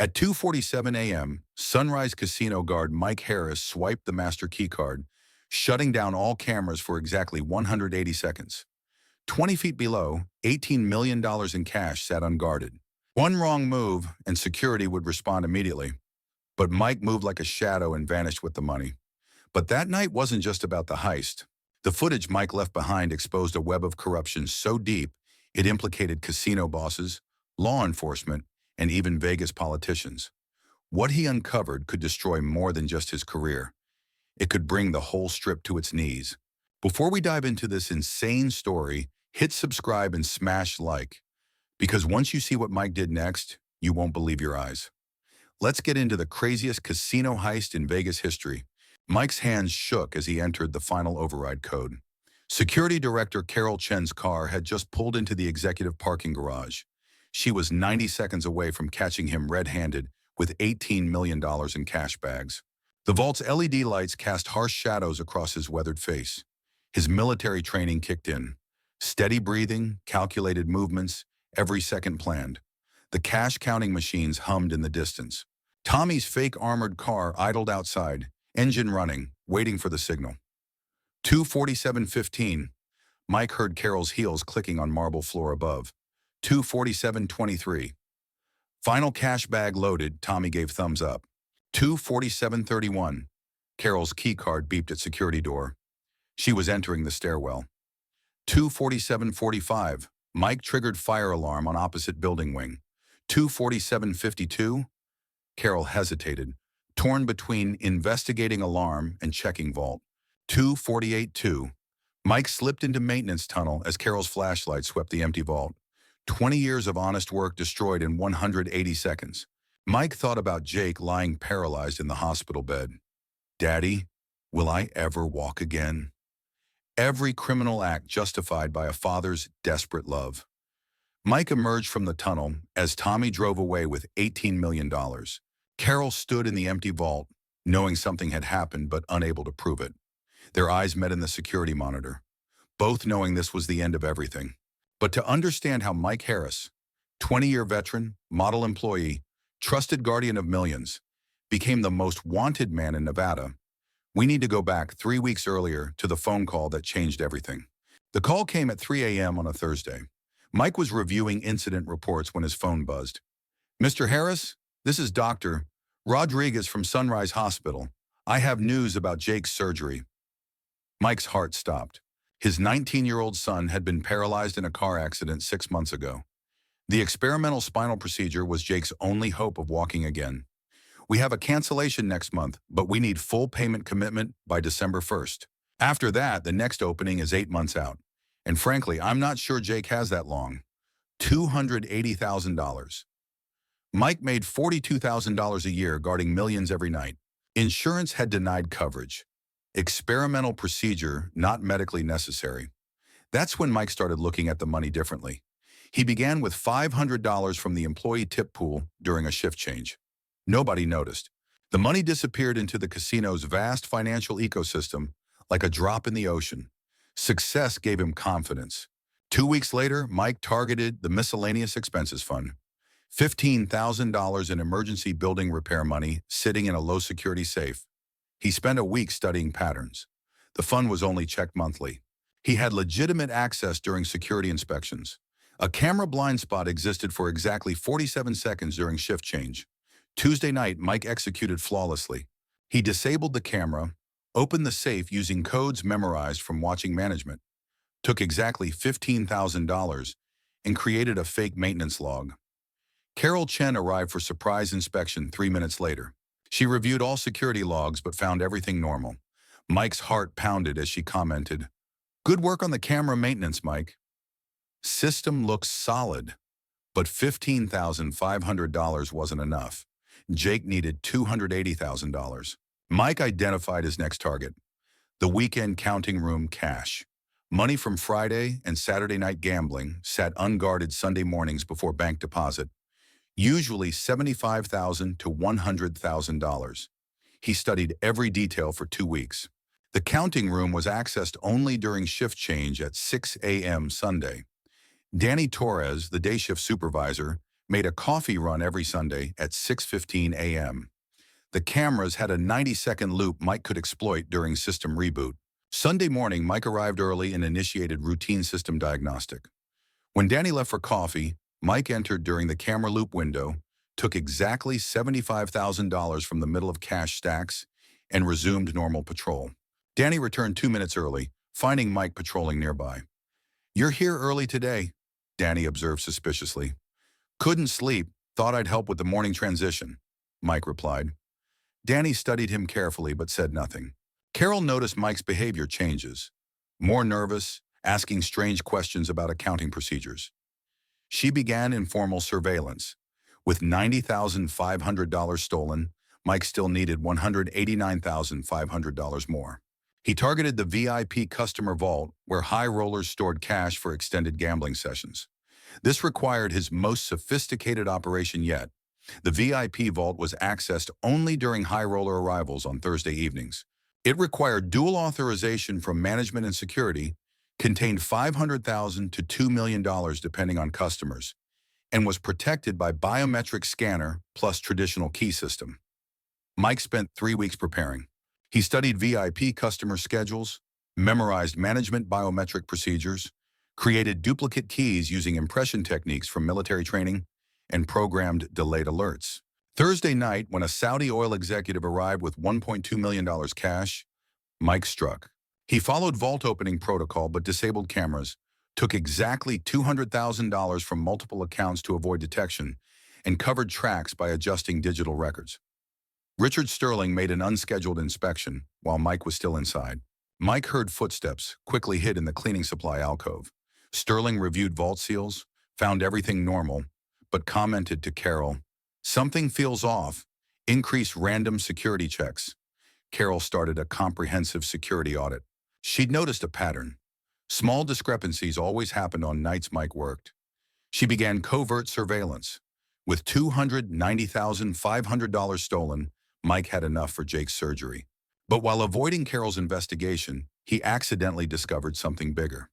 At 2:47 a.m., Sunrise Casino guard Mike Harris swiped the master keycard, shutting down all cameras for exactly 180 seconds. 20 feet below, $18 million in cash sat unguarded. One wrong move, and security would respond immediately. But Mike moved like a shadow and vanished with the money. But that night wasn't just about the heist. The footage Mike left behind exposed a web of corruption so deep it implicated casino bosses, law enforcement, and even Vegas politicians. What he uncovered could destroy more than just his career. It could bring the whole strip to its knees. Before we dive into this insane story, hit subscribe and smash like, because once you see what Mike did next, you won't believe your eyes. Let's get into the craziest casino heist in Vegas history. Mike's hands shook as he entered the final override code. Security Director Carol Chen's car had just pulled into the executive parking garage. She was 90 seconds away from catching him red-handed with $18 million in cash bags. The vault's LED lights cast harsh shadows across his weathered face. His military training kicked in. Steady breathing, calculated movements, every second planned. The cash-counting machines hummed in the distance. Tommy's fake armored car idled outside, engine running, waiting for the signal. 2:47:15. Mike heard Carol's heels clicking on marble floor above. 2:47:23. Final cash bag loaded, Tommy gave thumbs up. 2:47:31. Carol's key card beeped at security door. She was entering the stairwell. 2:47:45. Mike triggered fire alarm on opposite building wing. 2:47:52. Carol hesitated, torn between investigating alarm and checking vault. 2:48:2. Mike slipped into maintenance tunnel as Carol's flashlight swept the empty vault. 20 years of honest work destroyed in 180 seconds. Mike thought about Jake lying paralyzed in the hospital bed. Daddy, will I ever walk again? Every criminal act justified by a father's desperate love. Mike emerged from the tunnel as Tommy drove away with $18 million. Carol stood in the empty vault, knowing something had happened but unable to prove it. Their eyes met in the security monitor, both knowing this was the end of everything. But to understand how Mike Harris, 20-year veteran, model employee, trusted guardian of millions, became the most wanted man in Nevada, we need to go back 3 weeks earlier to the phone call that changed everything. The call came at 3 a.m. on a Thursday. Mike was reviewing incident reports when his phone buzzed. Mr. Harris, this is Dr. Rodriguez from Sunrise Hospital. I have news about Jake's surgery. Mike's heart stopped. His 19-year-old son had been paralyzed in a car accident 6 months ago. The experimental spinal procedure was Jake's only hope of walking again. We have a cancellation next month, but we need full payment commitment by December 1st. After that, the next opening is 8 months out. And frankly, I'm not sure Jake has that long. $280,000. Mike made $42,000 a year guarding millions every night. Insurance had denied coverage. Experimental procedure, not medically necessary. That's when Mike started looking at the money differently. He began with $500 from the employee tip pool during a shift change. Nobody noticed. The money disappeared into the casino's vast financial ecosystem like a drop in the ocean. Success gave him confidence. 2 weeks later, Mike targeted the miscellaneous expenses fund. $15,000 in emergency building repair money sitting in a low-security safe. He spent a week studying patterns. The fund was only checked monthly. He had legitimate access during security inspections. A camera blind spot existed for exactly 47 seconds during shift change. Tuesday night, Mike executed flawlessly. He disabled the camera, opened the safe using codes memorized from watching management, took exactly $15,000, and created a fake maintenance log. Carol Chen arrived for surprise inspection 3 minutes later. She reviewed all security logs but found everything normal. Mike's heart pounded as she commented, "Good work on the camera maintenance, Mike." System looks solid, but $15,500 wasn't enough. Jake needed $280,000. Mike identified his next target, the weekend counting room cash. Money from Friday and Saturday night gambling sat unguarded Sunday mornings before bank deposit, usually $75,000 to $100,000. He studied every detail for 2 weeks. The counting room was accessed only during shift change at 6 a.m. Sunday. Danny Torres, the day shift supervisor, made a coffee run every Sunday at 6:15 a.m. The cameras had a 90-second loop Mike could exploit during system reboot. Sunday morning, Mike arrived early and initiated routine system diagnostic. When Danny left for coffee, Mike entered during the camera loop window, took exactly $75,000 from the middle of cash stacks, and resumed normal patrol. Danny returned 2 minutes early, finding Mike patrolling nearby. "You're here early today," Danny observed suspiciously. "Couldn't sleep, thought I'd help with the morning transition," Mike replied. Danny studied him carefully but said nothing. Carol noticed Mike's behavior changes. More nervous, asking strange questions about accounting procedures. She began informal surveillance. With $90,500 stolen, Mike still needed $189,500 more. He targeted the VIP customer vault where high rollers stored cash for extended gambling sessions. This required his most sophisticated operation yet. The VIP vault was accessed only during high roller arrivals on Thursday evenings. It required dual authorization from management and security, contained $500,000 to $2 million depending on customers, and was protected by biometric scanner plus traditional key system. Mike spent 3 weeks preparing. He studied VIP customer schedules, memorized management biometric procedures, created duplicate keys using impression techniques from military training, and programmed delayed alerts. Thursday night, when a Saudi oil executive arrived with $1.2 million cash, Mike struck. He followed vault opening protocol but disabled cameras, took exactly $200,000 from multiple accounts to avoid detection, and covered tracks by adjusting digital records. Richard Sterling made an unscheduled inspection while Mike was still inside. Mike heard footsteps, quickly hid in the cleaning supply alcove. Sterling reviewed vault seals, found everything normal, but commented to Carol, "Something feels off. Increase random security checks." Carol started a comprehensive security audit. She'd noticed a pattern. Small discrepancies always happened on nights Mike worked. She began covert surveillance. With $290,500 stolen, Mike had enough for Jake's surgery. But while avoiding Carol's investigation, he accidentally discovered something bigger.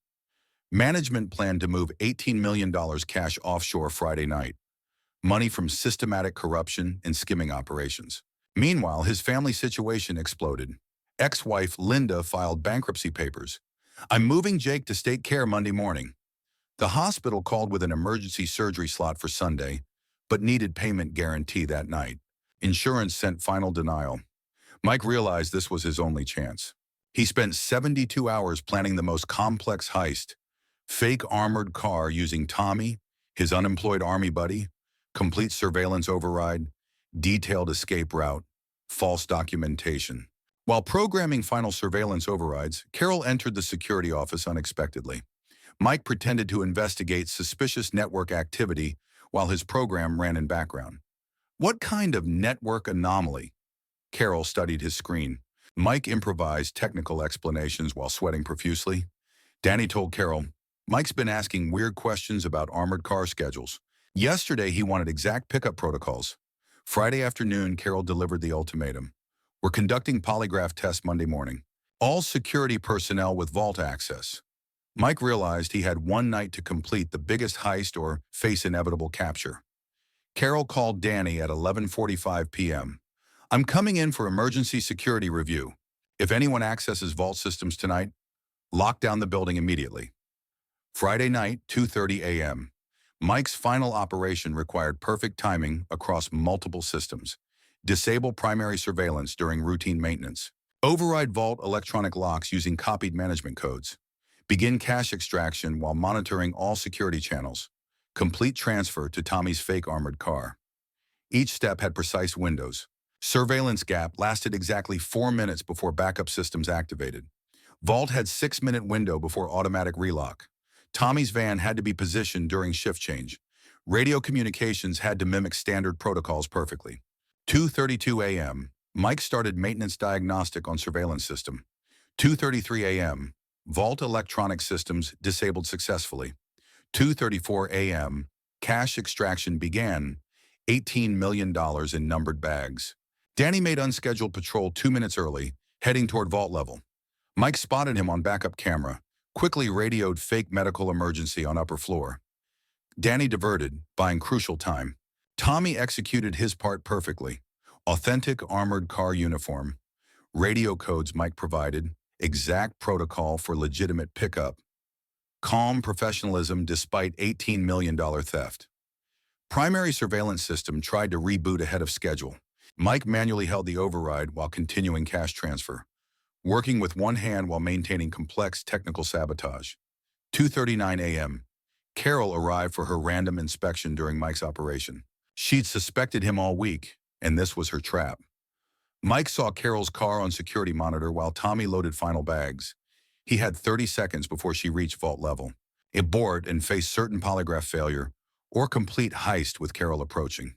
Management planned to move $18 million cash offshore Friday night, money from systematic corruption and skimming operations. Meanwhile, his family situation exploded. Ex-wife Linda filed bankruptcy papers. "I'm moving Jake to state care Monday morning." The hospital called with an emergency surgery slot for Sunday, but needed payment guarantee that night. Insurance sent final denial. Mike realized this was his only chance. He spent 72 hours planning the most complex heist: fake armored car using Tommy, his unemployed army buddy, complete surveillance override, detailed escape route, false documentation. While programming final surveillance overrides, Carol entered the security office unexpectedly. Mike pretended to investigate suspicious network activity while his program ran in background. What kind of network anomaly? Carol studied his screen. Mike improvised technical explanations while sweating profusely. Danny told Carol, "Mike's been asking weird questions about armored car schedules. Yesterday, he wanted exact pickup protocols." Friday afternoon, Carol delivered the ultimatum. "We're conducting polygraph tests Monday morning. All security personnel with vault access." Mike realized he had one night to complete the biggest heist or face inevitable capture. Carol called Danny at 11:45 p.m. "I'm coming in for emergency security review. If anyone accesses vault systems tonight, lock down the building immediately." Friday night, 2:30 a.m. Mike's final operation required perfect timing across multiple systems. Disable primary surveillance during routine maintenance. Override vault electronic locks using copied management codes. Begin cash extraction while monitoring all security channels. Complete transfer to Tommy's fake armored car. Each step had precise windows. Surveillance gap lasted exactly 4 minutes before backup systems activated. Vault had 6-minute window before automatic relock. Tommy's van had to be positioned during shift change. Radio communications had to mimic standard protocols perfectly. 2:32 a.m. Mike started maintenance diagnostic on surveillance system. 2:33 a.m. Vault electronic systems disabled successfully. 2:34 a.m. Cash extraction began. $18 million in numbered bags. Danny made unscheduled patrol 2 minutes early, heading toward vault level. Mike spotted him on backup camera, quickly radioed fake medical emergency on upper floor. Danny diverted, buying crucial time. Tommy executed his part perfectly. Authentic armored car uniform, radio codes Mike provided, exact protocol for legitimate pickup, calm professionalism despite $18 million theft. Primary surveillance system tried to reboot ahead of schedule. Mike manually held the override while continuing cash transfer, working with one hand while maintaining complex technical sabotage. 2:39 a.m. Carol arrived for her random inspection during Mike's operation. She'd suspected him all week, and this was her trap. Mike saw Carol's car on security monitor while Tommy loaded final bags. He had 30 seconds before she reached vault level. Abort and face certain polygraph failure, or complete heist with Carol approaching.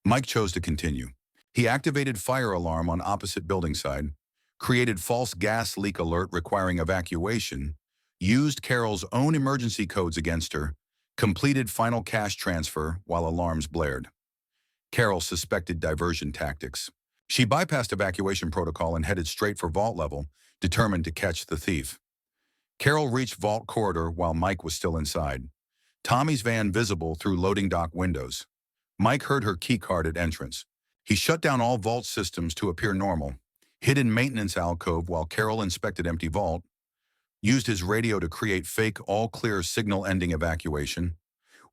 Mike chose to continue. He activated fire alarm on opposite building side, created false gas leak alert requiring evacuation, used Carol's own emergency codes against her, completed final cash transfer while alarms blared. Carol suspected diversion tactics. She bypassed evacuation protocol and headed straight for vault level, determined to catch the thief. Carol reached vault corridor while Mike was still inside. Tommy's van visible through loading dock windows. Mike heard her keycard at entrance. He shut down all vault systems to appear normal, hid in maintenance alcove while Carol inspected empty vault, used his radio to create fake all-clear signal-ending evacuation,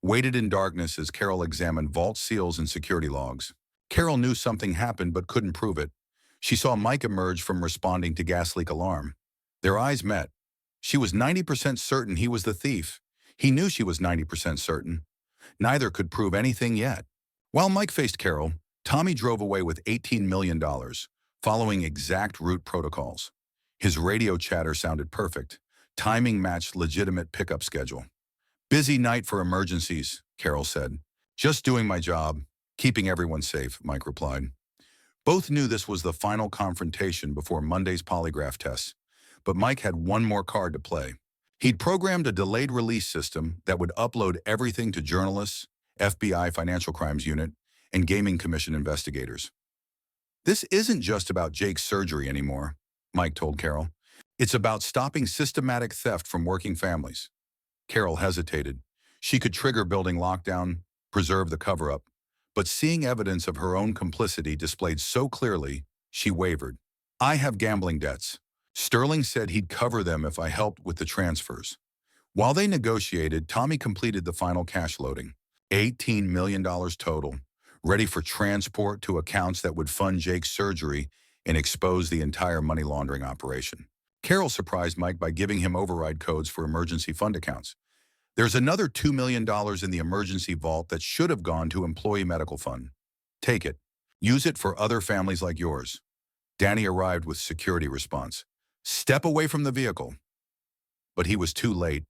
waited in darkness as Carol examined vault seals and security logs. Carol knew something happened but couldn't prove it. She saw Mike emerge from responding to gas leak alarm. Their eyes met. She was 90% certain he was the thief. He knew she was 90% certain. Neither could prove anything yet. While Mike faced Carol, Tommy drove away with $18 million, following exact route protocols. His radio chatter sounded perfect. Timing matched legitimate pickup schedule. "Busy night for emergencies," Carol said. "Just doing my job, keeping everyone safe," Mike replied. Both knew this was the final confrontation before Monday's polygraph tests, but Mike had one more card to play. He'd programmed a delayed release system that would upload everything to journalists, FBI Financial Crimes Unit, and Gaming Commission investigators. "This isn't just about Jake's surgery anymore," Mike told Carol. "It's about stopping systematic theft from working families." Carol hesitated. She could trigger building lockdown, preserve the cover-up, but seeing evidence of her own complicity displayed so clearly, she wavered. "I have gambling debts. Sterling said he'd cover them if I helped with the transfers." While they negotiated, Tommy completed the final cash loading. $18 million total, ready for transport to accounts that would fund Jake's surgery and expose the entire money laundering operation. Carol surprised Mike by giving him override codes for emergency fund accounts. "There's another $2 million in the emergency vault that should have gone to employee medical fund. Take it. Use it for other families like yours." Danny arrived with security response. "Step away from the vehicle." But he was too late.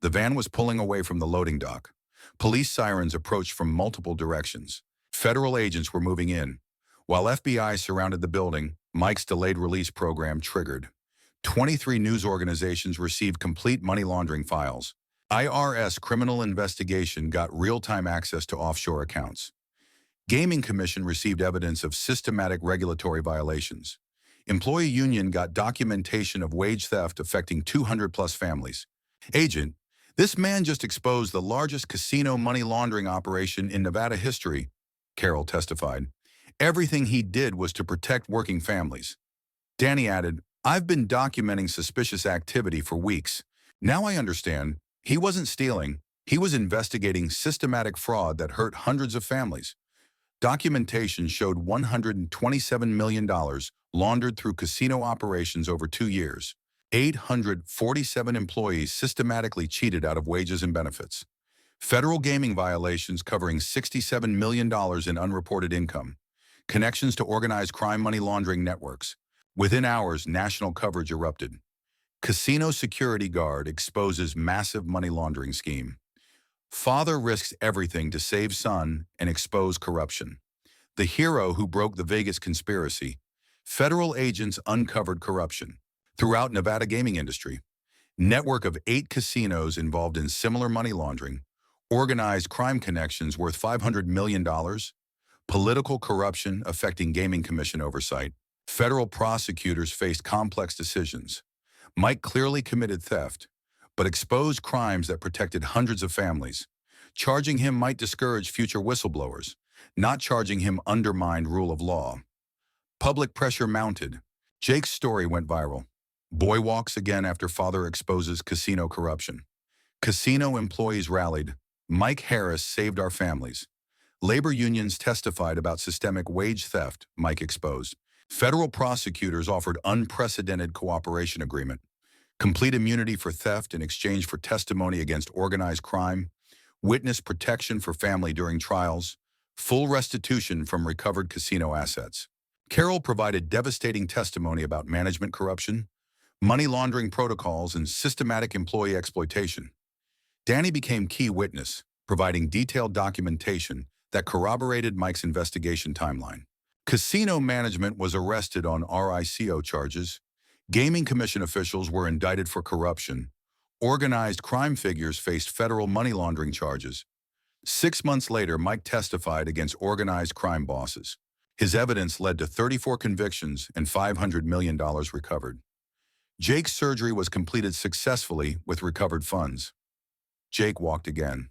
The van was pulling away from the loading dock. Police sirens approached from multiple directions. Federal agents were moving in. While FBI surrounded the building, Mike's delayed release program triggered. 23 news organizations received complete money laundering files. IRS criminal investigation got real-time access to offshore accounts. Gaming Commission received evidence of systematic regulatory violations. Employee union got documentation of wage theft affecting 200-plus families. "Agent, this man just exposed the largest casino money laundering operation in Nevada history," Carol testified. "Everything he did was to protect working families." Danny added, "I've been documenting suspicious activity for weeks. Now I understand. He wasn't stealing. He was investigating systematic fraud that hurt hundreds of families." Documentation showed $127 million laundered through casino operations over 2 years. 847 employees systematically cheated out of wages and benefits. Federal gaming violations covering $67 million in unreported income. Connections to organized crime money laundering networks. Within hours, national coverage erupted. Casino security guard exposes massive money laundering scheme. Father risks everything to save son and expose corruption. The hero who broke the Vegas conspiracy. Federal agents uncovered corruption. Throughout Nevada gaming industry. Network of 8 casinos involved in similar money laundering. Organized crime connections worth $500 million. Political corruption affecting Gaming Commission oversight. Federal prosecutors faced complex decisions. Mike clearly committed theft, but exposed crimes that protected hundreds of families. Charging him might discourage future whistleblowers. Not charging him undermined rule of law. Public pressure mounted. Jake's story went viral. Boy walks again after father exposes casino corruption. Casino employees rallied. Mike Harris saved our families. Labor unions testified about systemic wage theft, Mike exposed. Federal prosecutors offered unprecedented cooperation agreement. Complete immunity for theft in exchange for testimony against organized crime. Witness protection for family during trials. Full restitution from recovered casino assets. Carroll provided devastating testimony about management corruption, money laundering protocols, and systematic employee exploitation. Danny became key witness, providing detailed documentation that corroborated Mike's investigation timeline. Casino management was arrested on RICO charges. Gaming Commission officials were indicted for corruption. Organized crime figures faced federal money laundering charges. 6 months later, Mike testified against organized crime bosses. His evidence led to 34 convictions and $500 million recovered. Jake's surgery was completed successfully with recovered funds. Jake walked again.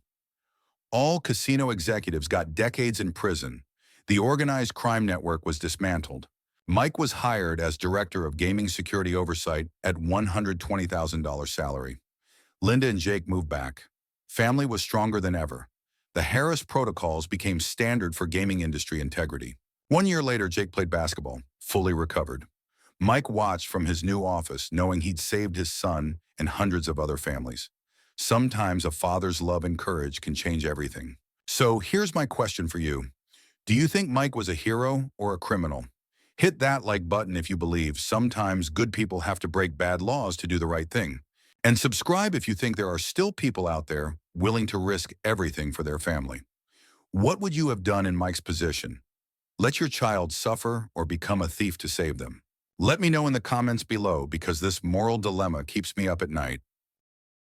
All casino executives got decades in prison. The organized crime network was dismantled. Mike was hired as director of gaming security oversight at $120,000 salary. Linda and Jake moved back. Family was stronger than ever. The Harris protocols became standard for gaming industry integrity. 1 year later, Jake played basketball, fully recovered. Mike watched from his new office, knowing he'd saved his son and hundreds of other families. Sometimes a father's love and courage can change everything. So here's my question for you. Do you think Mike was a hero or a criminal? Hit that like button if you believe sometimes good people have to break bad laws to do the right thing. And subscribe if you think there are still people out there willing to risk everything for their family. What would you have done in Mike's position? Let your child suffer or become a thief to save them? Let me know in the comments below, because this moral dilemma keeps me up at night.